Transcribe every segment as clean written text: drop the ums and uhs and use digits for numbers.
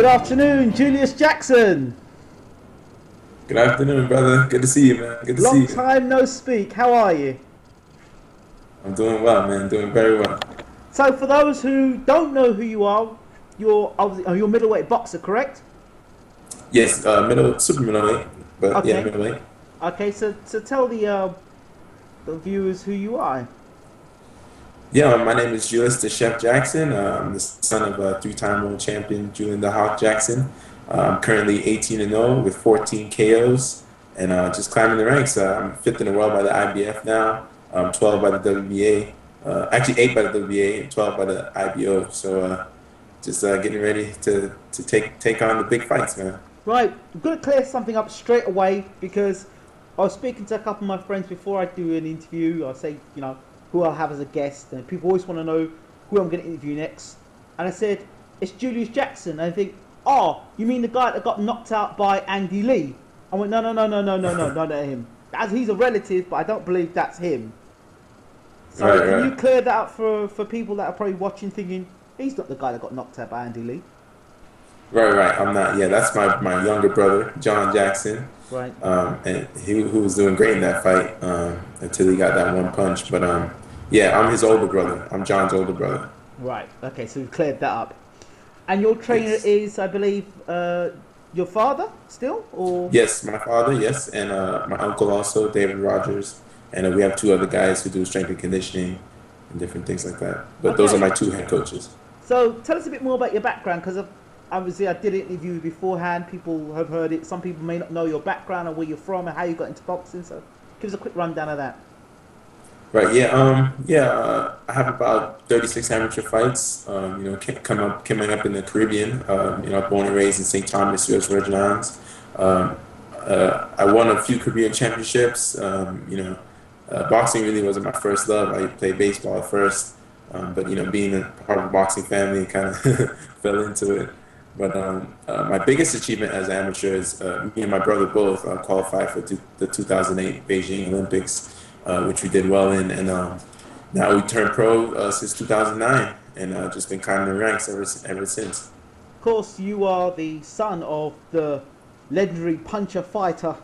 Good afternoon, Julius Jackson. Good afternoon, brother. Good to see you, man. Good to see Long you. time no speak. How are you? I'm doing well, man. Doing very well. So, for those who don't know who you are, you're a middleweight boxer, correct? Yes, super middleweight, but yeah, Okay. middleweight. Okay. So tell the viewers who you are. Yeah, my name is Julius the Chef Jackson. I'm the son of a three-time world champion, Julian the Hawk Jackson. I'm currently 18-0 with 14 KOs, and just climbing the ranks. I'm fifth in the world by the IBF now. 12 by the WBA. Actually, 8 by the WBA and 12 by the IBO. So just getting ready to take on the big fights, man. Right. I'm gonna clear something up straight away because I was speaking to a couple of my friends before I do an interview. I say, who I'll have as a guest, and people always want to know who I'm going to interview next. And I said, it's Julius Jackson. And I think, oh, you mean the guy that got knocked out by Andy Lee? I went, no, not him. As he's a relative, but I don't believe that's him. So can you clear that up for people that are probably watching, thinking he's not the guy that got knocked out by Andy Lee? Right. I'm not. Yeah, that's my younger brother, John Jackson. Right. And who was doing great in that fight until he got that one punch. But yeah, I'm his older brother. I'm John's older brother. Right. Okay. So we've cleared that up. And your trainer Yes. is, I believe, your father still, or? Yes, my father. Yes, and my uncle also, David Rogers. And we have two other guys who do strength and conditioning and different things like that. But those are my two head coaches. So tell us a bit more about your background, because obviously I did an interview beforehand. People have heard it. Some people may not know your background or where you're from and how you got into boxing. So give us a quick rundown of that. Right. Yeah. I have about 36 amateur fights. Coming up in the Caribbean. Born and raised in St. Thomas, U.S. Virgin Islands. I won a few Caribbean championships. Boxing really wasn't my first love. I played baseball at first, but being a part of a boxing family, kind of fell into it. But my biggest achievement as an amateur is me and my brother both qualified for the 2008 Beijing Olympics, which we did well in, and now we turned pro since 2009, and just been climbing the ranks ever since. Of course, you are the son of the legendary puncher fighter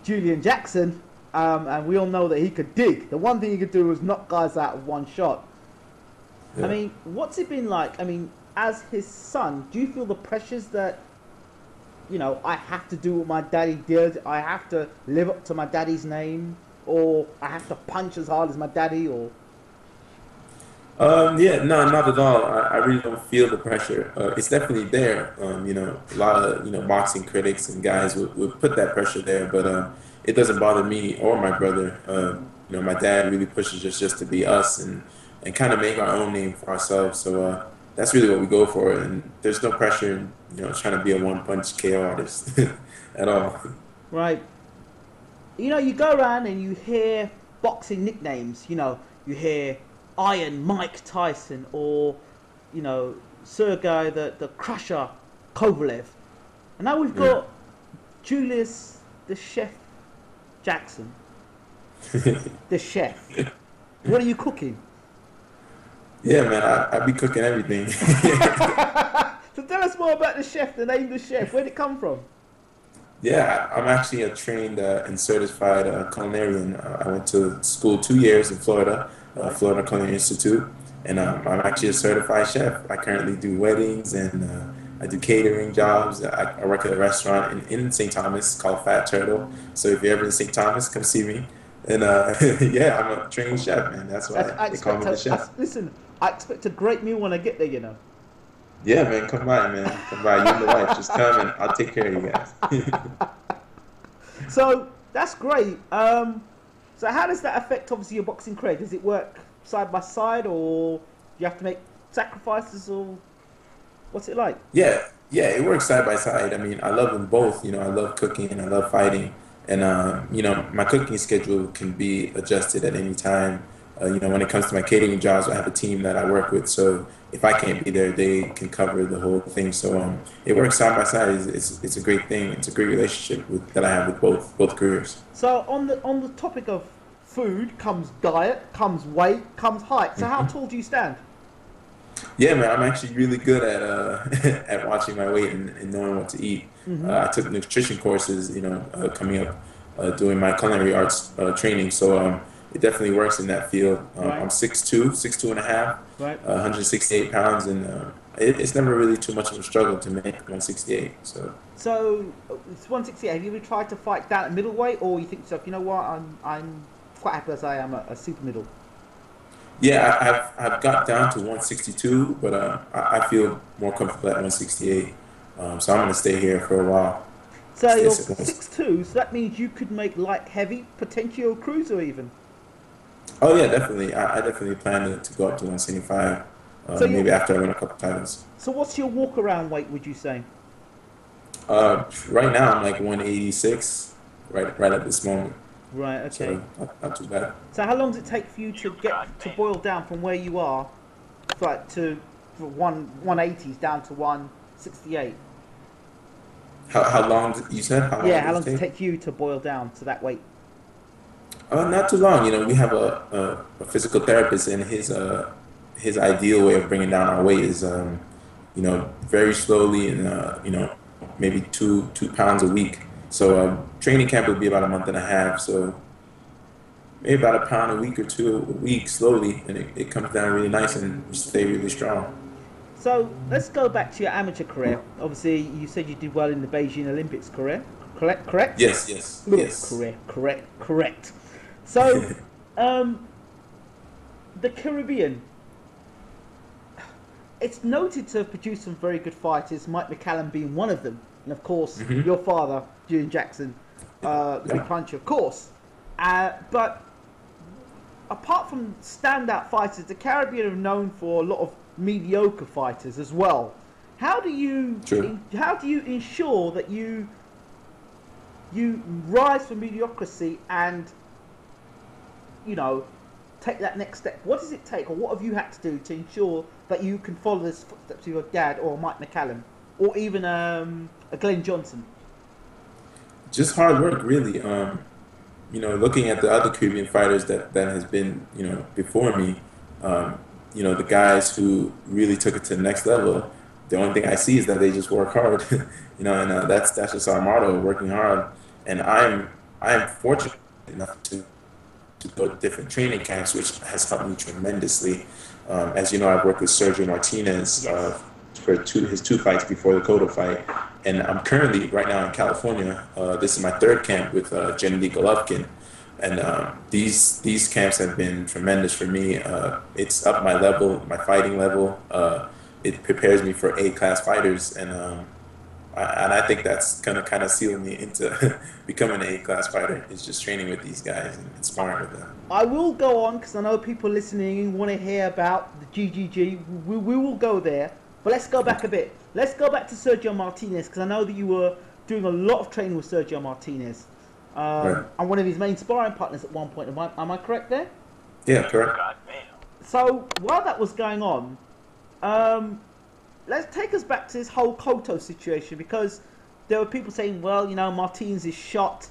Julian Jackson, and we all know that he could dig. The one thing he could do was knock guys out with one shot. Yeah. I mean, what's it been like? I mean, as his son, do you feel the pressures that, I have to do what my daddy did, I have to live up to my daddy's name, or I have to punch as hard as my daddy, or? Yeah, no, not at all. I really don't feel the pressure. It's definitely there. A lot of boxing critics and guys would put that pressure there, but it doesn't bother me or my brother. My dad really pushes us just to be us and kind of make our own name for ourselves. So that's really what we go for, and there's no pressure in trying to be a one-punch KO artist at all. Right. You go around and you hear boxing nicknames. You hear Iron Mike Tyson, or Sergei the Crusher Kovalev, and now we've got Julius the Chef Jackson, the chef. What are you cooking? Yeah, man, I be cooking everything. So tell us more about the chef, the name of the chef. Where'd it come from? Yeah, I'm actually a trained and certified culinarian. I went to school 2 years in Florida, Florida Culinary Institute, and I'm actually a certified chef. I currently do weddings and I do catering jobs. I work at a restaurant in St. Thomas called Fat Turtle. So if you're ever in St. Thomas, come see me. And yeah, I'm a trained chef, man. That's why they call me the chef. Listen, I expect a great meal when I get there, Yeah, man, come by, man. Come by. You and the wife, just come and I'll take care of you guys. So that's great. So how does that affect, obviously, your boxing career? Does it work side by side, or do you have to make sacrifices, or what's it like? Yeah, it works side by side. I mean, I love them both. I love cooking and I love fighting. And, my cooking schedule can be adjusted at any time. When it comes to my catering jobs, I have a team that I work with. So if I can't be there, they can cover the whole thing. So it works side by side. It's a great thing. It's a great relationship that I have with both careers. So on the topic of food comes diet, comes weight, comes height. So how tall do you stand? Yeah, man, I'm actually really good at at watching my weight and knowing what to eat. Hmm. I took nutrition courses, coming up, doing my culinary arts training. So it definitely works in that field. Right, I'm 6'2", 6'2" and a half, right. 168 pounds, and it's never really too much of a struggle to make 168. So So it's 168. Have you ever tried to fight down at middleweight, or you think to yourself, you know what, I'm quite happy as I am a super middle? yeah, I've got down to 162, but I feel more comfortable at 168. So I'm gonna stay here for a while. So you're Yes, 6'2", so that means you could make light heavy, potentially a cruiser even. oh yeah, definitely. I definitely plan to go up to 175. So you Maybe after I win a couple titles. so what's your walk around weight, would you say? Right now I'm like 186, right at this moment. Right, okay. So not too bad. So how long does it take for you to get to boil down from where you are, like to for 180s down to 168? How long you said? How long Yeah, how does long it does it take? take you to boil down to that weight? Not too long. We have a physical therapist, and his ideal way of bringing down our weight is very slowly, and maybe two pounds a week. So training camp would be about a month and a half. So maybe about a pound a week or two a week slowly, and it comes down really nice and you stay really strong. So let's go back to your amateur career. Obviously, you said you did well in the Beijing Olympics career. Correct? Correct? Yes, yes, Look, yes. career. Correct. Correct. So, um, the Caribbean. It's noted to have produced some very good fighters, Mike McCallum being one of them. And of course, Hmm. your father, Julius Jackson, the big Yeah. puncher, of course. But apart from standout fighters, the Caribbean are known for a lot of mediocre fighters as well. True. How do you ensure that you rise from mediocrity and take that next step? What does it take, or what have you had to do to ensure that you can follow the footsteps of your dad, or Mike McCallum, or even a Glenn Johnson? Just hard work, really. Looking at the other Caribbean fighters that has been, before me, the guys who really took it to the next level. The only thing I see is that they just work hard, and that's just our motto, working hard. And I'm fortunate enough to go to different training camps, which has helped me tremendously. As you know, I've worked with Sergio Martinez Yes. for his two fights before the Cotto fight, and I'm currently right now in California. This is my third camp with GENNADY Golovkin, and these camps have been tremendous for me. It's up my level, my fighting level. It prepares me for A-class fighters, and I think that's gonna kind of seal me into becoming an A-class fighter. Is just training with these guys and sparring with them. I will go on because I know people listening want to hear about the GGG. We will go there, but let's go back a bit. Let's go back to Sergio Martinez because I know that you were doing a lot of training with Sergio Martinez. Right. I'm one of his main sparring partners at one point. Am I correct there? Yeah, correct. So while that was going on, let's take us back to this whole Cotto situation because there were people saying, well, Martinez is shot.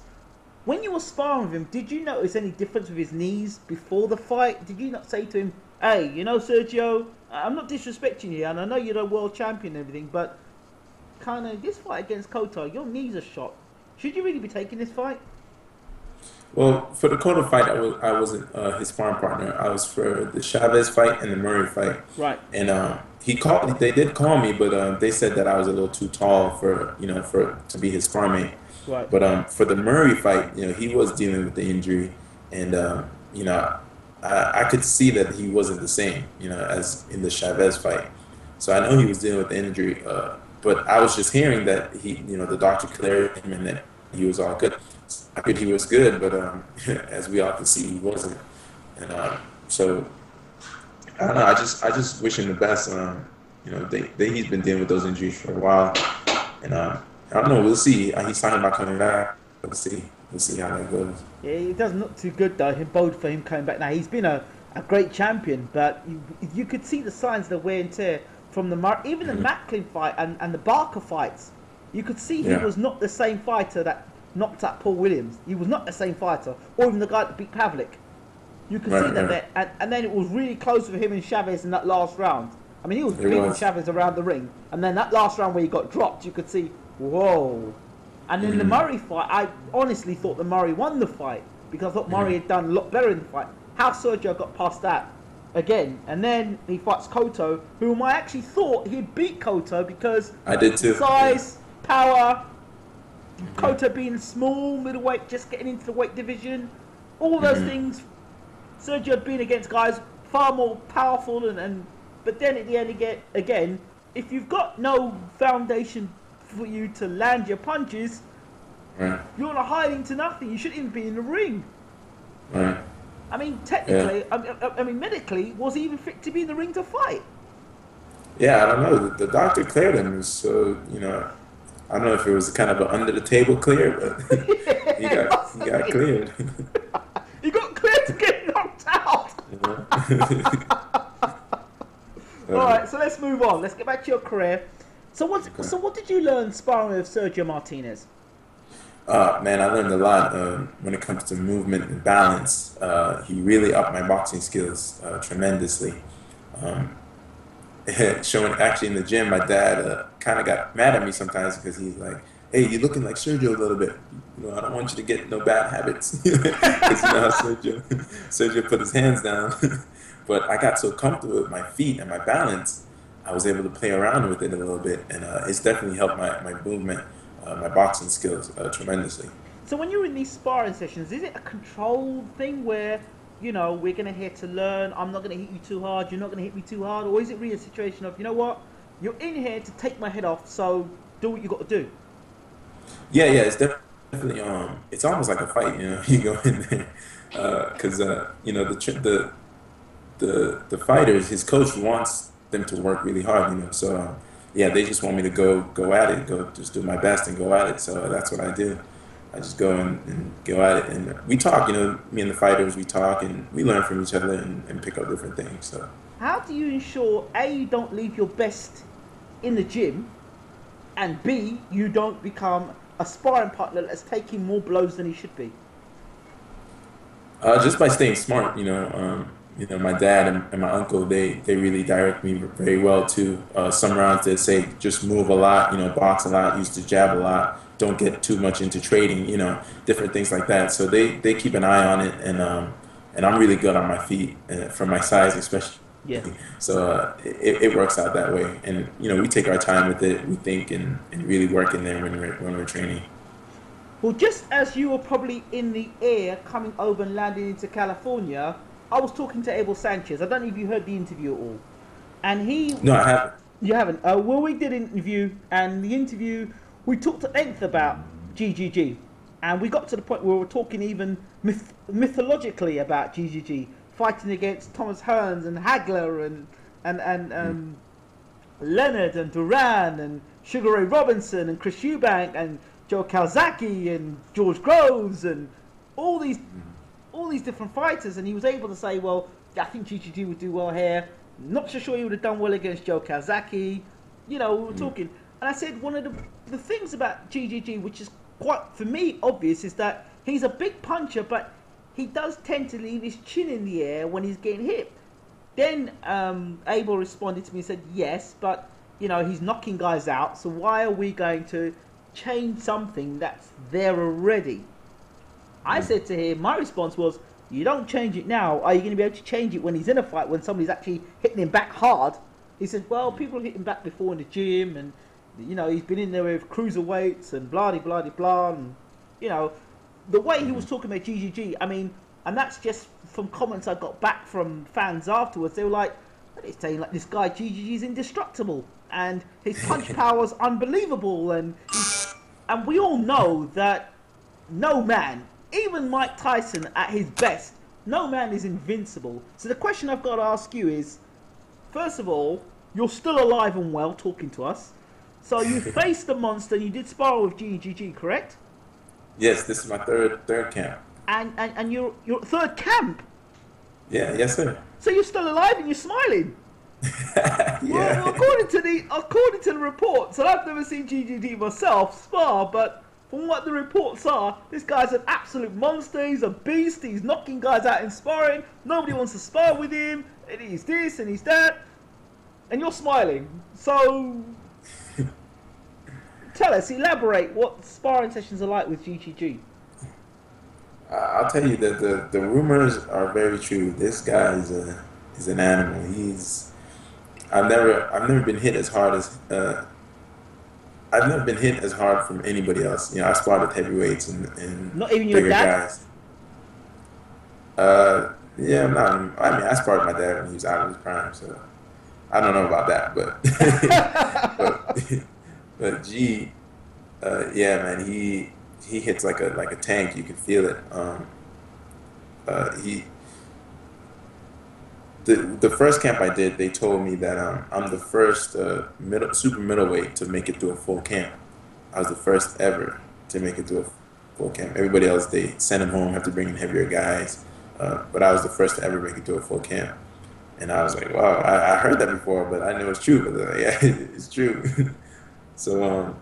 When you were sparring with him, did you notice any difference with his knees before the fight? Did you not say to him, hey, Sergio, I'm not disrespecting you, and I know you're the world champion and everything, but kind of this fight against Cotto, your knees are shot. Should you really be taking this fight? Well, for the Cotto fight, I wasn't his sparring partner. I was for the Chavez fight and the Murray fight. Right. And he called. They did call me, but they said that I was a little too tall for to be his sparring mate. Right. But for the Murray fight, he was dealing with the injury, and I could see that he wasn't the same, as in the Chavez fight. So I know he was dealing with the injury, but I was just hearing that the doctor cleared him and that he was all good. I figured he was good, but as we all could see, he wasn't. And so I don't know. I just wish him the best. He's been dealing with those injuries for a while, and I don't know. We'll see. He's talking about coming back. We'll see how that goes. Yeah, it doesn't look too good though. Bold for him coming back now. He's been a great champion, but you could see the signs of the wear and tear from even the Macklin fight and the Barker fights. You could see he was not the same fighter that knocked out Paul Williams. He was not the same fighter, or even the guy that beat Pavlik. You could see that there, and then it was really close for him and Chavez in that last round. I mean, he was It beating was. Chavez around the ring, and then that last round where he got dropped, you could see, whoa. And then the Murray fight, I honestly thought that Murray won the fight because I thought Murray had done a lot better in the fight. How Sergio got past that again, and then he fights Cotto, whom I actually thought he'd beat Cotto because I did too. size, power, Cotto being small, middleweight, just getting into the weight division, all those things. Sergio had been against guys far more powerful, but then at the end again, if you've got no foundation for you to land your punches, you're not hiding to nothing. You shouldn't even be in the ring. Right. I mean, technically, I mean, medically, was he even fit to be in the ring to fight? Yeah, I don't know. The doctor cleared him, so I don't know if it was kind of an under the table clear, but he got cleared. He got cleared to get knocked out. All right, so let's move on. Let's get back to your career. So what did you learn sparring with Sergio Martinez? Man, I learned a lot when it comes to movement and balance. He really upped my boxing skills tremendously. Showing actually in the gym, my dad kind of got mad at me sometimes because he's like, "Hey, you're looking like Sergio a little bit. I don't want you to get no bad habits." Because how Sergio put his hands down. But I got so comfortable with my feet and my balance, I was able to play around with it a little bit, and it's definitely helped my movement, my boxing skills tremendously. So when you're in these sparring sessions, is it a controlled thing where, we're going to here to learn, I'm not going to hit you too hard, you're not going to hit me too hard, or is it really a situation of, you know what, you're in here to take my head off, so do what you got to do? Yeah, it's definitely, it's almost like a fight, you go in there, because, the fighters, his coach wants them to work really hard, so they just want me to go at it, just do my best and go at it. So that's what I do. I just go and go at it, and we talk. Me and the fighters, we talk and we learn from each other and pick up different things. So how do you ensure A, you don't leave your best in the gym, and B, you don't become a sparring partner that's taking more blows than he should be? Just by staying smart, my dad and my uncle, they really direct me very well too. Some rounds they say just move a lot, box a lot, use the jab a lot, don't get too much into trading, different things like that. So they keep an eye on it, and I'm really good on my feet for my size especially. Yeah. So it works out that way, and we take our time with it. We think and really work in there when we're training. Well, just as you were probably in the air coming over and landing into California, I was talking to Abel Sanchez. I don't know if you heard the interview at all. And he... No, I haven't. You haven't? Well, we did an interview, and the interview, we talked at length about GGG. And we got to the point where we were talking even mythologically about GGG, fighting against Thomas Hearns and Hagler and Leonard and Duran and Sugar Ray Robinson and Chris Eubank and Joe Calzaghe and George Groves and all these different fighters, and he was able to say, well, I think GGG would do well here. Not so sure he would have done well against Joe Calzaghe. We were talking, and I said one of the things about GGG, which is quite, for me, obvious, is that he's a big puncher, but he does tend to leave his chin in the air when he's getting hit. Then Abel responded to me and said, yes, but, he's knocking guys out, so why are we going to change something that's there already? I said to him, my response was, you don't change it now. Are you going to be able to change it when he's in a fight, when somebody's actually hitting him back hard? He said, well, people hit him back before in the gym, and, he's been in there with cruiserweights and blah-de-blah-de-blah, and, the way he was talking about GGG, I mean, and that's just from comments I got back from fans afterwards. They were like, they're saying, like, this guy GGG is indestructible, and his punch power is unbelievable, and we all know that no man, even Mike Tyson at his best, no man is invincible. So the question I've got to ask you is, first of all, you're still alive and well talking to us. So you faced the monster and you did spar with GGG, correct? Yes, this is my third camp. And your third camp? Yeah, yes sir. So you're still alive and you're smiling? Yeah. Well, according to the reports, and I've never seen GGG myself spar, but from what the reports are, this guy's an absolute monster, he's a beast, he's knocking guys out in sparring, nobody wants to spar with him, and he's this and he's that. and you're smiling. So tell us, elaborate what sparring sessions are like with GGG. I'll tell you that the rumors are very true. This guy is an animal. I've never been hit as hard as I've never been hit as hard from anybody else. You know, I sparred with heavyweights and Not even your bigger dad? guys. Yeah, no, I mean, I sparred my dad when he was out of his prime, so I don't know about that, but but but G, yeah, man, he hits like a tank. You can feel it. He the first camp I did, they told me that I'm the first super middleweight to make it through a full camp. I was the first ever to make it through a full camp. Everybody else, they send them home, have to bring in heavier guys. But I was the first to ever make it through a full camp. And I was like, wow, I heard that before, but I know it's true. But yeah, it's true. So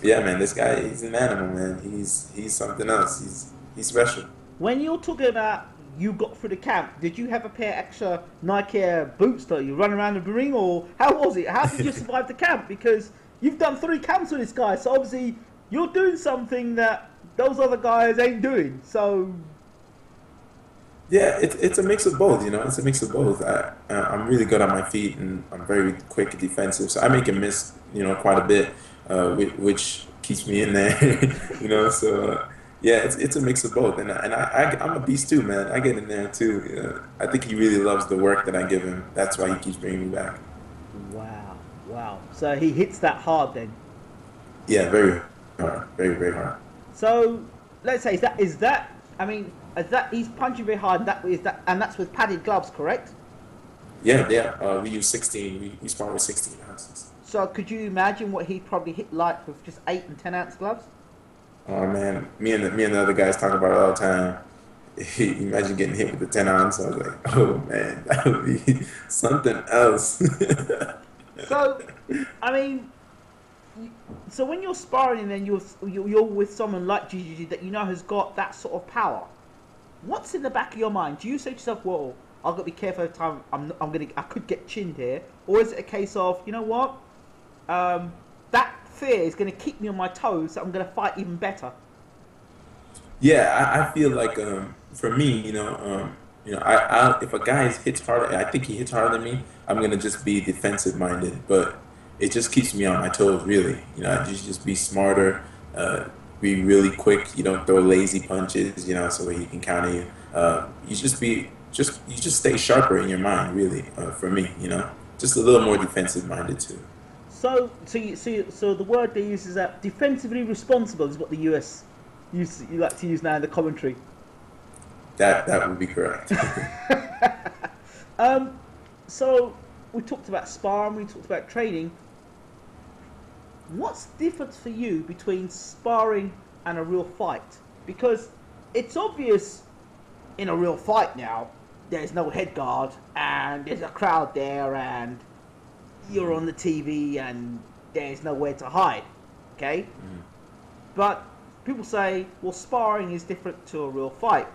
yeah, man, this guy, he's an animal, man. He's something else. He's special. When you're talking about you got through the camp, did you have a pair of extra Nike Air boots that you run around the ring, or how was it? How did you survive the camp? Because you've done 3 camps with this guy, so obviously you're doing something that those other guys ain't doing. So Yeah, it's a mix of both, you know. It's a mix of both. I'm really good on my feet, and I'm very quick and defensive. So I make him miss, you know, quite a bit, which keeps me in there, you know. So yeah, it's a mix of both, I'm a beast too, man. I get in there too. I think he really loves the work that I give him. That's why he keeps bringing me back. wow, wow. So he hits that hard then. Yeah, very hard, very hard. So let's say is that I mean is that he's punching very hard, and that's with padded gloves, correct? Yeah, yeah. We use 16. We spar with 16 ounces. So could you imagine what he'd probably hit like with just 8 and 10 ounce gloves? Oh man, me and the other guys talk about it all the time. Imagine getting hit with the 10 ounce. I was like, oh man, that would be something else. So I mean, so when you're sparring and then you're with someone like GGG that you know has got that sort of power, what's in the back of your mind? Do you say to yourself, "Well, I've got to be careful every time I could get chinned here," or is it a case of, you know what, that fear is going to keep me on my toes, so I'm going to fight even better? Yeah, I feel like for me, I if a guy hits harder, I think he hits harder than me. I'm gonna just be defensive minded, but it just keeps me on my toes. Really, just be smarter, be really quick. You don't throw lazy punches, so he can counter you. You just stay sharper in your mind. Really, for me, just a little more defensive minded too. So the word they use is that defensively responsible is what the US you like to use now in the commentary. That would be correct. So we talked about sparring, we talked about training. What's the difference for you between sparring and a real fight? Because it's obvious in a real fight now, there's no head guard and there's a crowd there and you're on the TV and there's nowhere to hide, okay? Mm. But people say, well, sparring is different to a real fight.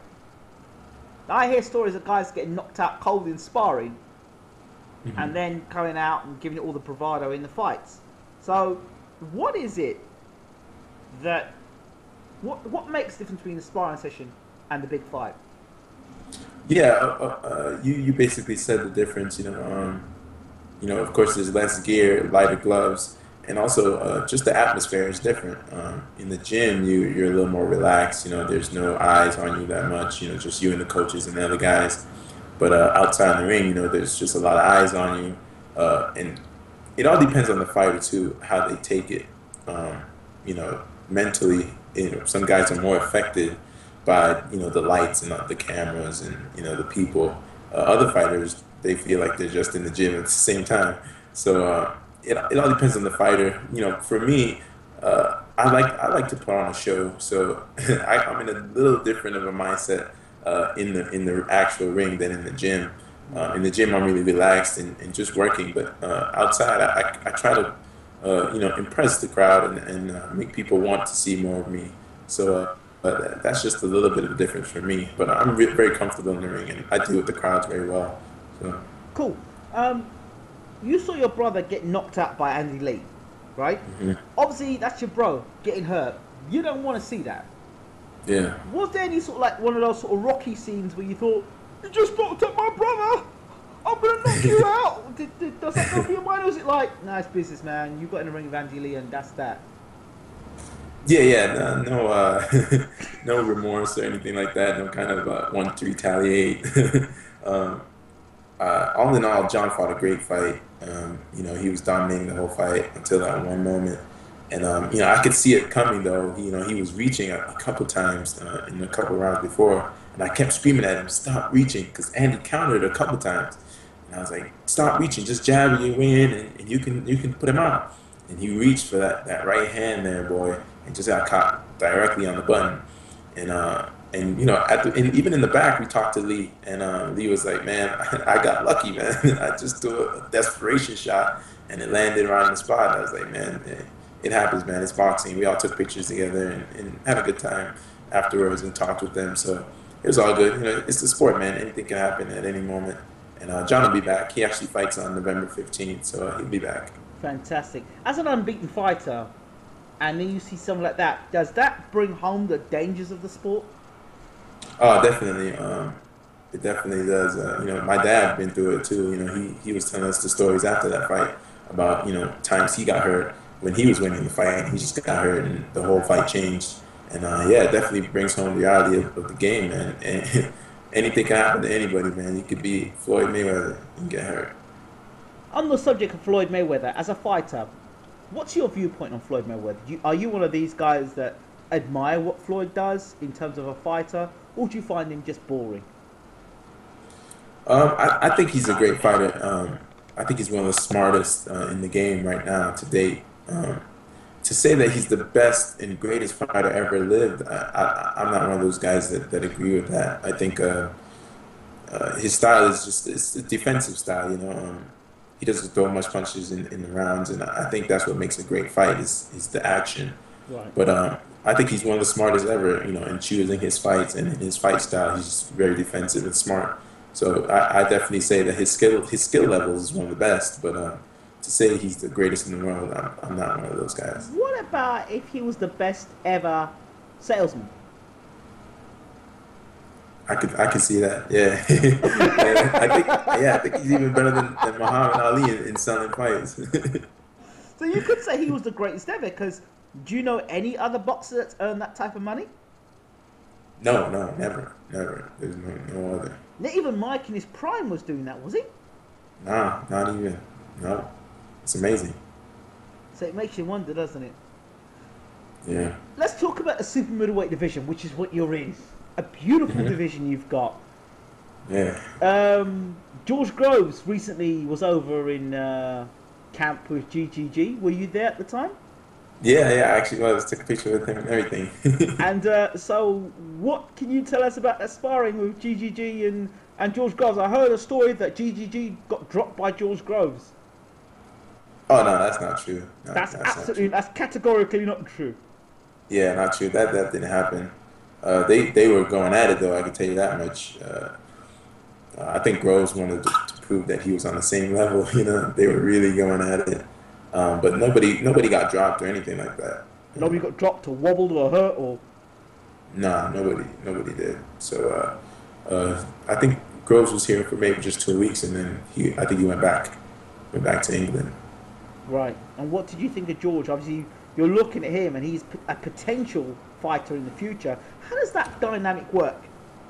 I hear stories of guys getting knocked out cold in sparring, mm-hmm. and then coming out and giving it all the bravado in the fights. So, what is it that what makes the difference between the sparring session and the big fight? Yeah, you basically said the difference. Of course, there's less gear, lighter gloves, and also just the atmosphere is different. In the gym, you're a little more relaxed. There's no eyes on you that much. Just you and the coaches and the other guys. But outside the ring, there's just a lot of eyes on you, and it all depends on the fighter too, how they take it. Mentally, some guys are more affected by the lights and the cameras and the people. Other fighters, they feel like they're just in the gym at the same time. So it all depends on the fighter. For me, I like to put on a show. So I'm in a little different of a mindset in the actual ring than in the gym. In the gym, I'm really relaxed and just working. But outside, I try to impress the crowd and make people want to see more of me. So. But that's just a little bit of a difference for me. But I'm very comfortable in the ring, and I deal with the crowds very well. So. Cool. you saw your brother get knocked out by Andy Lee, right? Hmm. Obviously, that's your bro getting hurt. You don't want to see that. Yeah. Was there any sort of like one of those sort of Rocky scenes where you thought, you just knocked out my brother, I'm gonna knock you out? Does that go through your mind, or was it like, nice business, man, you got in the ring with Andy Lee and that's that? Yeah, yeah, no, no remorse or anything like that. No kind of want to retaliate. um, all in all, John fought a great fight. He was dominating the whole fight until that one moment. And I could see it coming though. He was reaching a couple times in a couple rounds before, and I kept screaming at him, "Stop reaching!" Because Andy countered a couple times, and I was like, "Stop reaching! Just jab and you win, and you can put him out." And he reached for that right hand there, boy, and just got caught directly on the button. And and even in the back, we talked to Lee, and Lee was like, "Man, I got lucky, man. I just threw a desperation shot, and it landed right on the spot." I was like, "Man, it happens, man. It's boxing." We all took pictures together and had a good time afterwards and talked with them. So it was all good. It's the sport, man. Anything can happen at any moment. And John will be back. He actually fights on November 15th, so he'll be back. Fantastic. As an unbeaten fighter, and then you see something like that, does that bring home the dangers of the sport? Oh, definitely. It definitely does. My dad been through it too. He was telling us the stories after that fight about times he got hurt when he was winning the fight. He just got hurt, and the whole fight changed. And yeah, it definitely brings home the reality of the game, man. And anything can happen to anybody, man. You could be Floyd Mayweather and get hurt. On the subject of Floyd Mayweather, as a fighter, what's your viewpoint on Floyd Mayweather? Are you one of these guys that admire what Floyd does in terms of a fighter, or do you find him just boring? I think he's a great fighter. I think he's one of the smartest in the game right now to date. To say that he's the best and greatest fighter ever lived, I'm not one of those guys that agree with that. I think his style is it's a defensive style. He doesn't throw much punches in the rounds, and I think that's what makes a great fight is the action. Right. But I think he's one of the smartest ever, in choosing his fights and in his fight style. He's just very defensive and smart. So I definitely say that his skill level is one of the best. But to say he's the greatest in the world, I'm not one of those guys. What about if he was the best ever salesman? I could see that. Yeah. I think he's even better than Muhammad Ali in selling fights. So you could say he was the greatest ever, because do you know any other boxer that's earned that type of money? No, never. There's no other. Not even Mike in his prime was doing that, was he? Nah, not even. No. It's amazing. So it makes you wonder, doesn't it? Yeah. Let's talk about the super middleweight division, which is what you're in. A beautiful division you've got. Yeah. George Groves recently was over in camp with GGG. Were you there at the time? Yeah, I actually was. Took a picture with him and everything. And so what can you tell us about that sparring with GGG and George Groves? I heard a story that GGG got dropped by George Groves. Oh no, that's not true. No, That's absolutely, that's categorically not true. Yeah, not true. That didn't happen. They were going at it though. I can tell you that much. I think Groves wanted to prove that he was on the same level. They were really going at it. But nobody got dropped or anything like that. Nobody got dropped or wobbled or hurt or. Nah, nobody did. So I think Groves was here for maybe just 2 weeks, and then I think he went back to England. Right. And what did you think of George? Obviously, you're looking at him, and he's a potential fighter in the future. How does that dynamic work?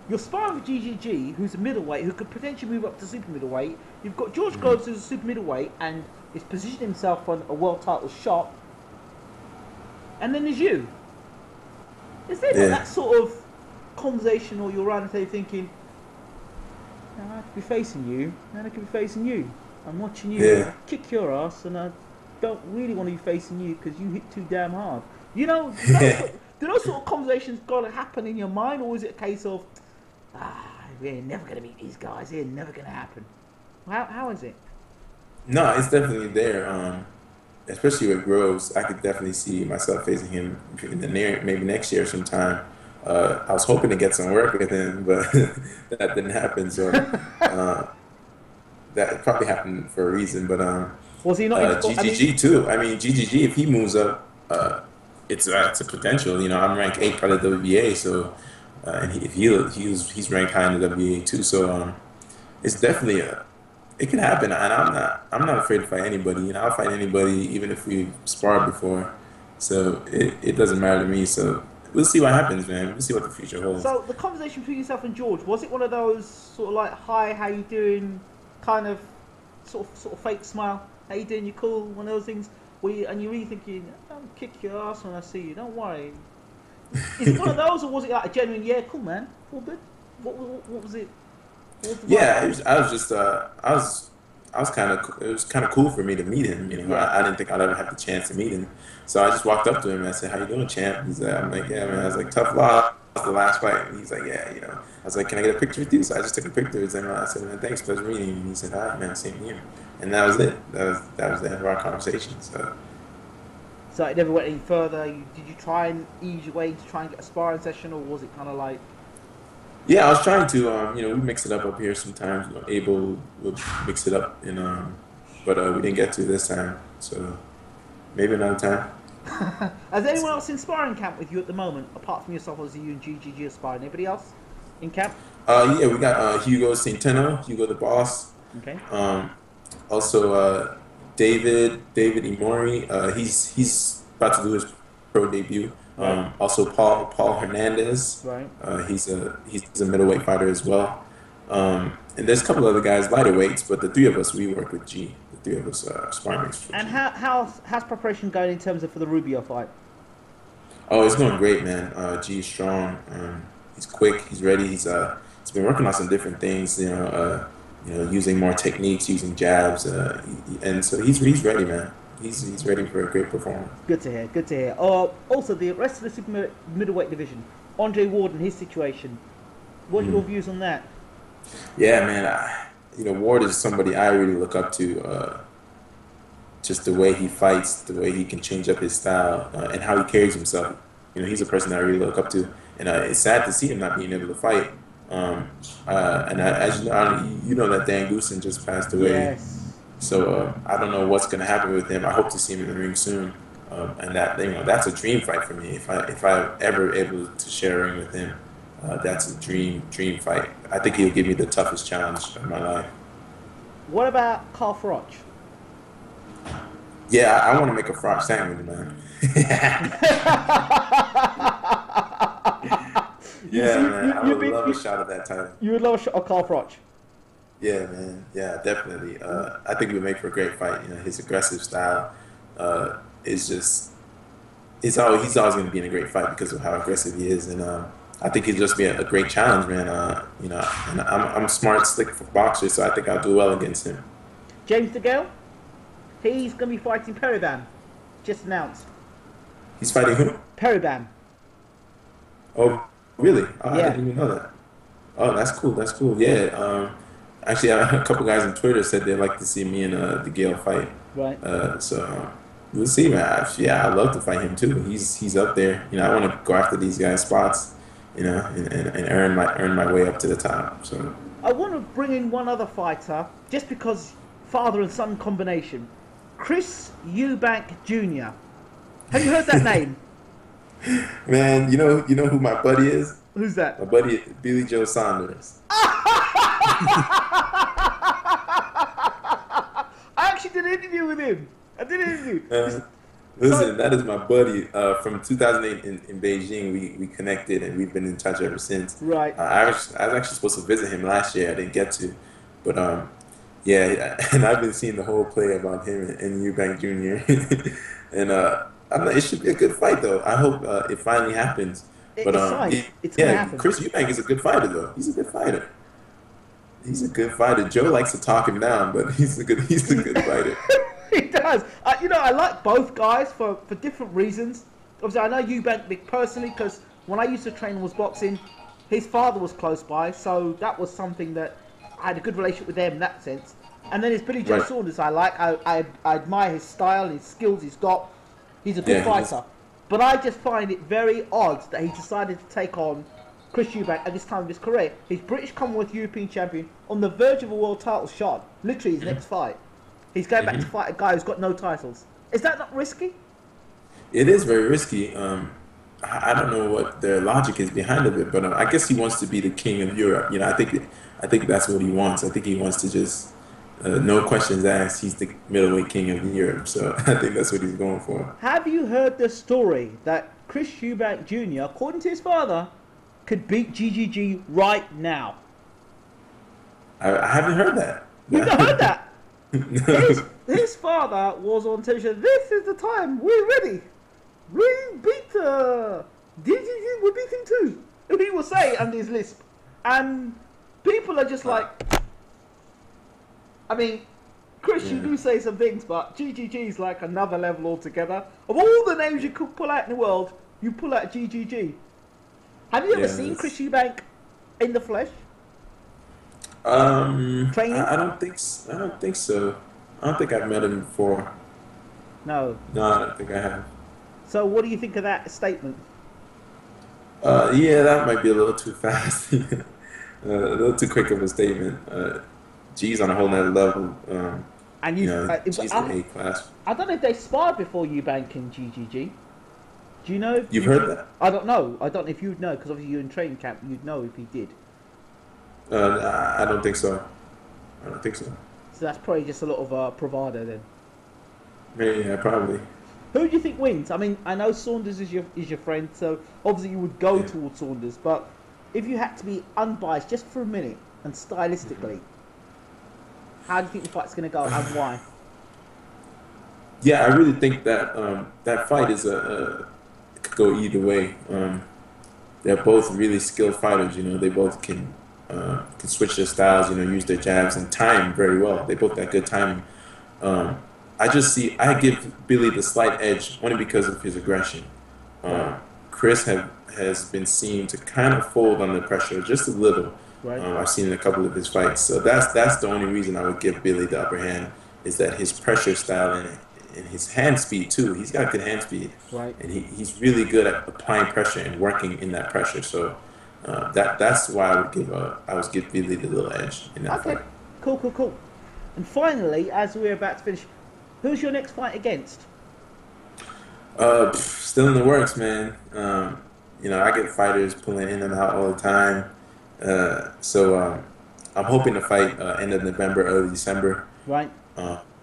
You're sparring with GGG, who's a middleweight, who could potentially move up to super middleweight. You've got George Groves, who's a super middleweight, and is positioning himself for a world title shot. And then there's you. Is there that sort of conversation, or you're around the table thinking, I could be facing you, and I could be facing you. I'm watching you kick your ass, and I don't really want to be facing you because you hit too damn hard. Do those sort of conversations got to happen in your mind, or is it a case of, we're never going to meet these guys, they're never going to happen? How is it? No, it's definitely there. Especially with Groves, I could definitely see myself facing him in the maybe next year sometime. I was hoping to get some work with him, but that didn't happen. So, that probably happened for a reason. But Was he not in? I mean, GGG too. I mean, GGG, if he moves up, it's a potential. You know, I'm ranked 8th by the WBA, so and if he's ranked high in the WBA too. So it's definitely it can happen, and I'm not afraid to fight anybody. You know, I'll fight anybody, even if we sparred before. So it doesn't matter to me. So we'll see what happens, man. We'll see what the future holds. so the conversation between yourself and George, was it one of those sort of like, "Hi, how you doing?" kind of sort of fake smile? How you doing? You cool? One of those things where and you're really thinking, "I'll kick your ass when I see you. Don't worry." Is it one of those, or was it like a genuine, "Yeah, cool, man, all good"? What was it? What was the Yeah, vibe? I was kind of, it was kind of cool for me to meet him. You know, Yeah. I didn't think I'd ever have the chance to meet him, so I just walked up to him and I said, "How you doing, champ?" He's like, I'm like, "Yeah, man." I was like, "Tough loss, the last fight." And he's like, "Yeah, you know." I was like, "Can I get a picture with you?" So I just took a picture with him. I said, "Man, thanks, pleasure meeting you." And he said, "All right, man, same here." And that was it. That was the end of our conversation. So So it never went any further. Did you try and ease your way to try and get a sparring session, or was it kind of like, yeah, I was trying to, you know, we mix it up here sometimes. You know, Abel would mix it up, and but we didn't get to this time. So maybe another time. has anyone else in sparring camp with you at the moment, apart from yourself? Obviously, you and GGG are sparring. Anybody else in camp? Yeah, we got Hugo Centeno, Hugo the boss. Okay. Um, Also, David Imori, he's about to do his pro debut. Right. Also, Paul Hernandez, Right. he's a middleweight fighter as well. And there's a couple other guys, lighter weights, but the three of us, we work with G. The three of us are sparring mates for And G. how's preparation going in terms of for the Rubio fight? Oh, it's going great, man. G is strong. He's quick. He's ready. He's been working on some different things. Using more techniques, using jabs, and so he's ready, man. He's ready for a great performance. Good to hear. Good to hear. Also, the rest of the super middleweight division, Andre Ward and his situation. What are your views on that? Yeah, man. Ward is somebody I really look up to. Just the way he fights, the way he can change up his style, and how he carries himself. You know, he's a person that I really look up to, and it's sad to see him not being able to fight. As you know that Dan Goosen just passed away. Yes. So I don't know what's going to happen with him. I hope to see him in the ring soon, and that's a dream fight for me. If I ever able to share a ring with him, that's a dream fight. I think he'll give me the toughest challenge of my life. What about Carl Froch? Yeah, I want to make a frog sandwich, man. Yeah, man, I would love a shot at that title. You would love a shot of Carl Froch. Yeah, man. Yeah, definitely. I think it would make for a great fight. You know, his aggressive style is just. He's always going to be in a great fight because of how aggressive he is, and I think he'd just be a great challenge, man. And I'm a smart, slick boxer, so I think I'll do well against him. James DeGale, he's going to be fighting Periban. Just announced. He's fighting who? Periban. Oh, really? Oh, Yeah. I didn't even know that. Oh, that's cool. That's cool. Yeah. Actually, a couple guys on Twitter said they'd like to see me and DeGale fight. Right. So we'll see, man. Yeah, I'd love to fight him too. He's up there. You know, I want to go after these guys' spots. You know, and earn my way up to the top. So I want to bring in one other fighter, just because father and son combination. Chris Eubank Jr. Have you heard that name? man, you know who my buddy is? Who's that? My buddy Billy Joe Saunders. I actually did an interview with him. I did an interview. Listen, that is my buddy from 2008 in Beijing. We connected and we've been in touch ever since. Right. I was actually supposed to visit him last year. I didn't get to, but yeah. And I've been seeing the whole play about him and Eubank Jr. And it should be a good fight though. I hope it finally happens. But it's gonna happen. Chris Eubank is a good fighter though. He's a good fighter. He's a good fighter. Joe likes to talk him down, but he's a good fighter. He does. I like both guys for different reasons. Obviously, I know Eubank personally because when I used to train and was boxing, his father was close by, so that was something that I had a good relationship with them in that sense. And then there's Billy Joe Right. Saunders. I admire his style, his skills he's got. He's a good Yeah, fighter. But I just find it very odd that he decided to take on Chris Eubank at this time of his career. He's British Commonwealth European champion on the verge of a world title shot. Literally his next fight. He's going back to fight a guy who's got no titles. Is that not risky? It is very risky. I don't know what their logic is behind it, but I guess he wants to be the king of Europe. You know, I think that's what he wants. I think he wants to just no questions asked. He's the middleweight king of Europe. So I think that's what he's going for. Have you heard the story that Chris Eubank Jr., according to his father, could beat GGG right now? I haven't heard that. You've not heard that? His father was on television. This is the time. We're ready. We beat GGG. We beat him too. He will say under his lisp. And people are just like, I mean, Chris, you do say some things, but GGG is like another level altogether. Of all the names you could pull out in the world, you pull out GGG. Have you ever seen Chris Eubank in the flesh? Training? I don't think so. I don't think I've met him before. No. No, I don't think I have. So what do you think of that statement? Yeah, that might be a little too fast. A little too quick of a statement. G's on a whole nother level. And G's in A class. I don't know if they sparred before Eubank and GGG. Do you know? You've heard that? I don't know. I don't know if you'd know, because obviously you're in training camp. You'd know if he did. I don't think so. I don't think so. So that's probably just a lot of bravado then. Yeah, probably. Who do you think wins? I mean, I know Saunders is your friend, so obviously you would go towards Saunders. But if you had to be unbiased just for a minute and stylistically, how do you think the fight's going to go and why? Yeah, I really think that that fight is could go either way. They're both really skilled fighters. You know, they both can switch their styles. You know, use their jabs and time very well. They both got good timing. I give Billy the slight edge only because of his aggression. Chris has been seen to kind of fold under pressure just a little. Right. I've seen in a couple of his fights. So that's the only reason I would give Billy the upper hand, is that his pressure style and his hand speed too. He's got good hand speed. Right. And he's really good at applying pressure and working in that pressure. So that's why I would give Billy the little edge in that fight. Cool. And finally, as we're about to finish, who's your next fight against? Still in the works, man. You know, I get fighters pulling in and out all the time. So I'm hoping to fight end of November, early December. Right.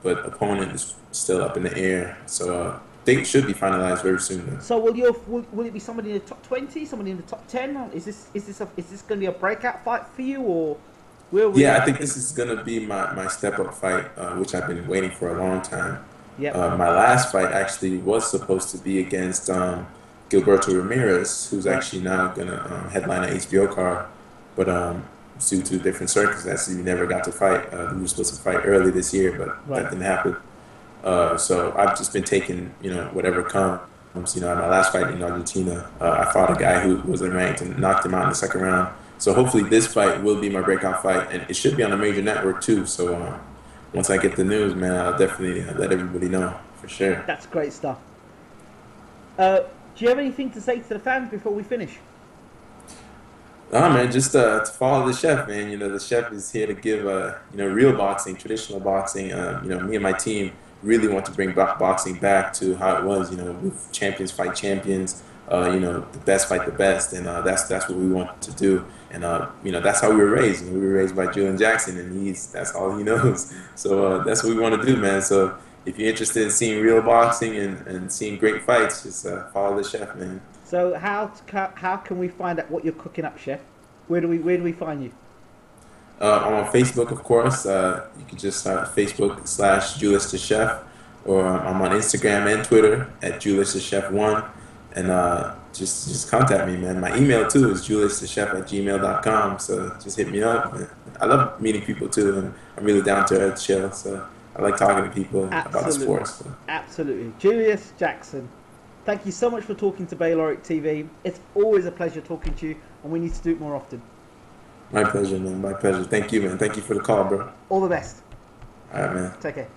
But opponent is still up in the air. So they should be finalized very soon, though. So will it be somebody in the top 20, somebody in the top 10? Is this going to be a breakout fight for you, or? Yeah, I think this is going to be my step-up fight, which I've been waiting for a long time. Yep. My last fight actually was supposed to be against Gilberto Ramirez, who's actually now going to headline an HBO card. But due to different circumstances, we never got to fight. We were supposed to fight early this year, but that didn't happen. So I've just been taking, whatever comes. In my last fight in Argentina, I fought a guy who was ranked and knocked him out in the second round. So hopefully this fight will be my breakout fight, and it should be on a major network too. So once I get the news, man, I'll definitely let everybody know for sure. That's great stuff. Do you have anything to say to the fans before we finish? Oh man, just to follow the chef, man. The chef is here to give real boxing, traditional boxing. Me and my team really want to bring boxing back to how it was. With champions fight champions. The best fight the best, and that's what we want to do. And that's how we were raised. We were raised by Julius Jackson, and that's all he knows. So that's what we want to do, man. So if you're interested in seeing real boxing and seeing great fights, just follow the chef, man. So how can we find out what you're cooking up, chef? Where do we find you? I'm on Facebook, of course. You can just Facebook.com/Julius the Chef, or I'm on Instagram and Twitter at Julius the Chef 1. And just contact me, man. My email too is juliuschef@gmail.com. So just hit me up. I love meeting people too, and I'm really down to earth, chill. So I like talking to people about the sports. So. Absolutely, Julius Jackson. Thank you so much for talking to Bayloric TV. It's always a pleasure talking to you, and we need to do it more often. My pleasure, man. My pleasure. Thank you, man. Thank you for the call, bro. All the best. All right, man. Take care.